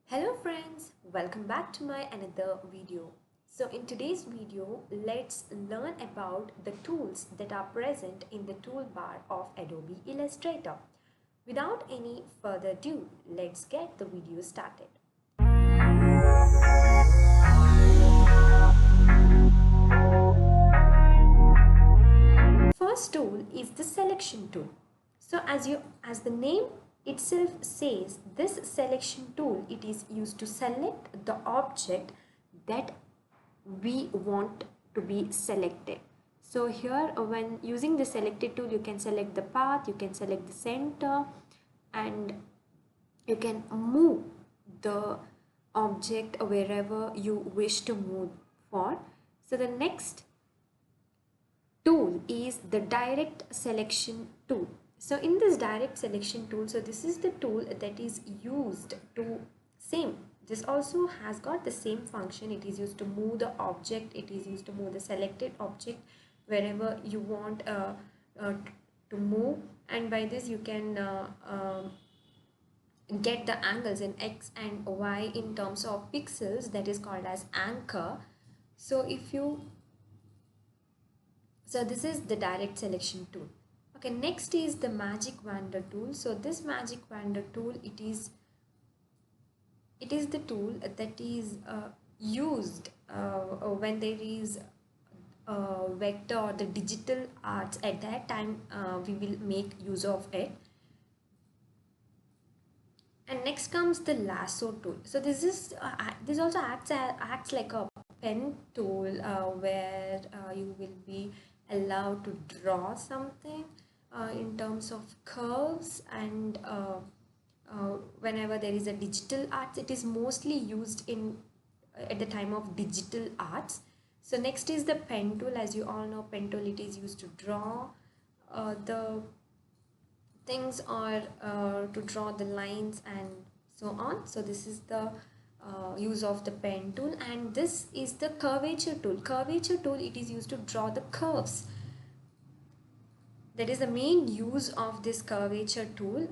Hello friends, welcome back to my another video. So in today's video, let's learn about the tools that are present in the toolbar of Adobe Illustrator. Without any further ado, let's get the video started. First tool is the selection tool. So as the name itself says, this selection tool, it is used to select the object that we want to be selected. So here when using the selected tool, you can select the path, you can select the center, and you can move the object wherever you wish to move for. So the next tool is the direct selection tool. So in this direct selection tool, so this is the tool that is used to this also has got the same function. It is used to move the object, it is used to move the selected object wherever you want to move, and by this you can get the angles in x and y in terms of pixels, that is called as anchor. So this is the direct selection tool. Okay, next is the magic wander tool. So this magic wander tool, it is the tool that is used when there is vector or the digital arts. At that time we will make use of it. And next comes the lasso tool. So this also acts like a pen tool where you will be allowed to draw something in terms of curves, and whenever there is a digital arts, it is mostly used in at the time of digital arts. So next is the pen tool. As you all know, pen tool, it is used to draw the things, or to draw the lines and so on. So this is the use of the pen tool. And this is the curvature tool. Curvature tool, it is used to draw the curves. That is the main use of this curvature tool.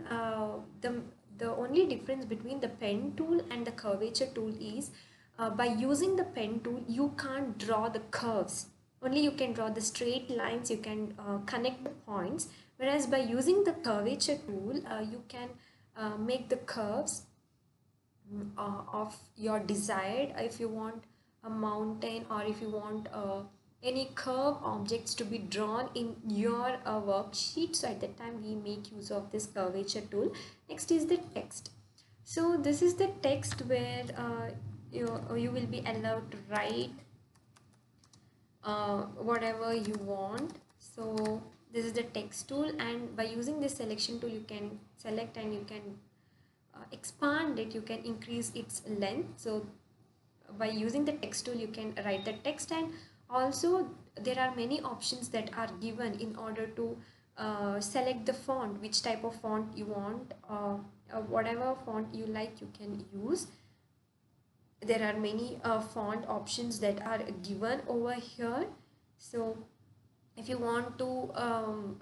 The only difference between the pen tool and the curvature tool is by using the pen tool, you can't draw the curves. Only you can draw the straight lines, you can connect the points. Whereas by using the curvature tool, you can make the curves of your desired. If you want a mountain, or if you want any curve objects to be drawn in your worksheet, so at that time we make use of this curvature tool. Next is the text. So this is the text where you will be allowed to write whatever you want. So this is the text tool, and by using this selection tool, you can select and you can expand it, you can increase its length. So by using the text tool, you can write the text, and also there are many options that are given in order to select the font, which type of font you want. Whatever font you like, you can use. There are many font options that are given over here. So if you want to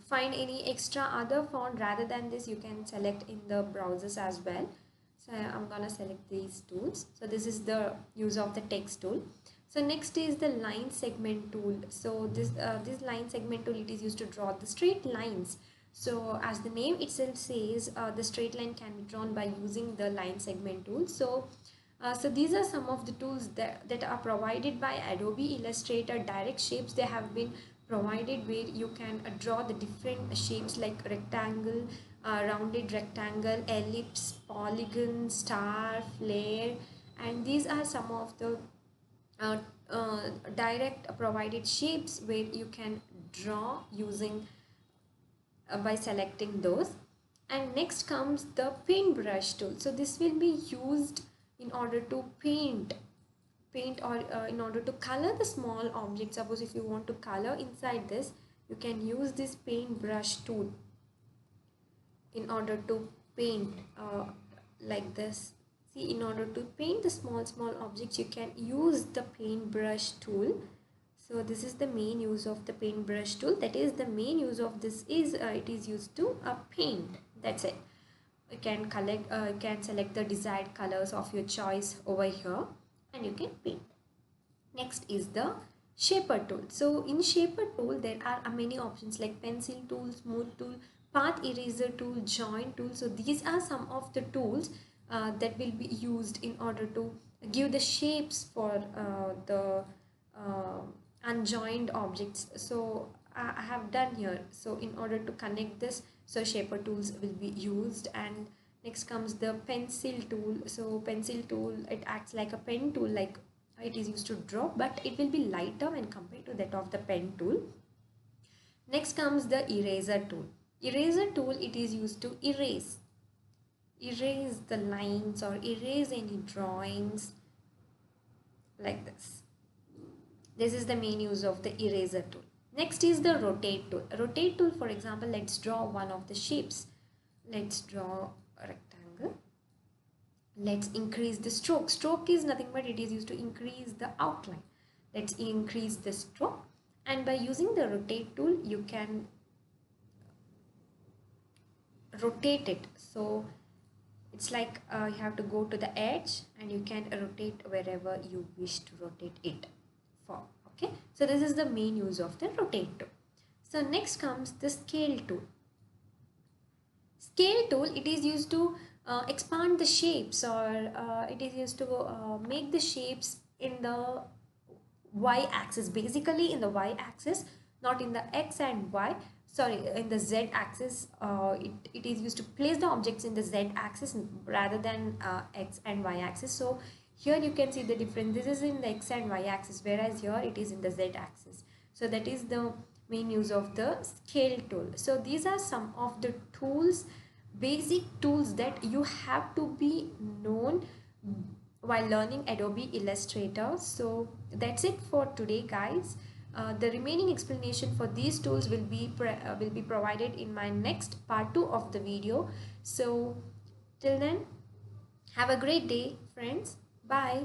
find any extra other font rather than this, you can select in the browsers as well. So I'm gonna select these tools. So this is the use of the text tool. So next is the line segment tool. So this line segment tool, it is used to draw the straight lines. So as the name itself says, the straight line can be drawn by using the line segment tool. So these are some of the tools that are provided by Adobe Illustrator. Direct shapes, they have been provided where you can draw the different shapes like rectangle, rounded rectangle, ellipse, polygon, star, flare, and these are some of the uh, direct provided shapes where you can draw using by selecting those. And next comes the paintbrush tool. So this will be used in order to paint or in order to color the small object. Suppose if you want to color inside this, you can use this paintbrush tool in order to paint like this. See, in order to paint the small objects, you can use the paintbrush tool. So this is the main use of the paintbrush tool. That is, the main use of this is it is used to paint. That's it. you can select the desired colors of your choice over here, and you can paint. Next is the shaper tool. So in shaper tool there are many options like pencil tool, smooth tool, path eraser tool, join tool. So these are some of the tools that will be used in order to give the shapes for the uh, unjoined objects. So I have done here. So in order to connect this, so shaper tools will be used. And next comes the pencil tool. So pencil tool, it acts like a pen tool, like it is used to draw, but it will be lighter when compared to that of the pen tool. Next comes the eraser tool. Eraser tool, it is used to erase the lines or erase any drawings like this. This is the main use of the eraser tool. Next is the rotate tool. Rotate tool, for example, let's draw one of the shapes. Let's draw a rectangle. Let's increase the stroke. Stroke is nothing but it is used to increase the outline. Let's increase the stroke, and by using the rotate tool you can rotate it. So it's like you have to go to the edge and you can rotate wherever you wish to rotate it for. Okay, so this is the main use of the rotate tool. So next comes the scale tool. Scale tool, it is used to expand the shapes, or it is used to make the shapes in the y-axis, basically in the y-axis, not in the x and y, sorry, in the z-axis. It is used to place the objects in the z-axis rather than x and y-axis. So here you can see the difference. This is in the x and y-axis, whereas here it is in the z-axis. So that is the main use of the scale tool. So these are some of the tools, basic tools that you have to be known while learning Adobe Illustrator. So that's it for today, guys. The remaining explanation for these tools will be provided in my next part 2 of the video. So till then, have a great day, friends. Bye.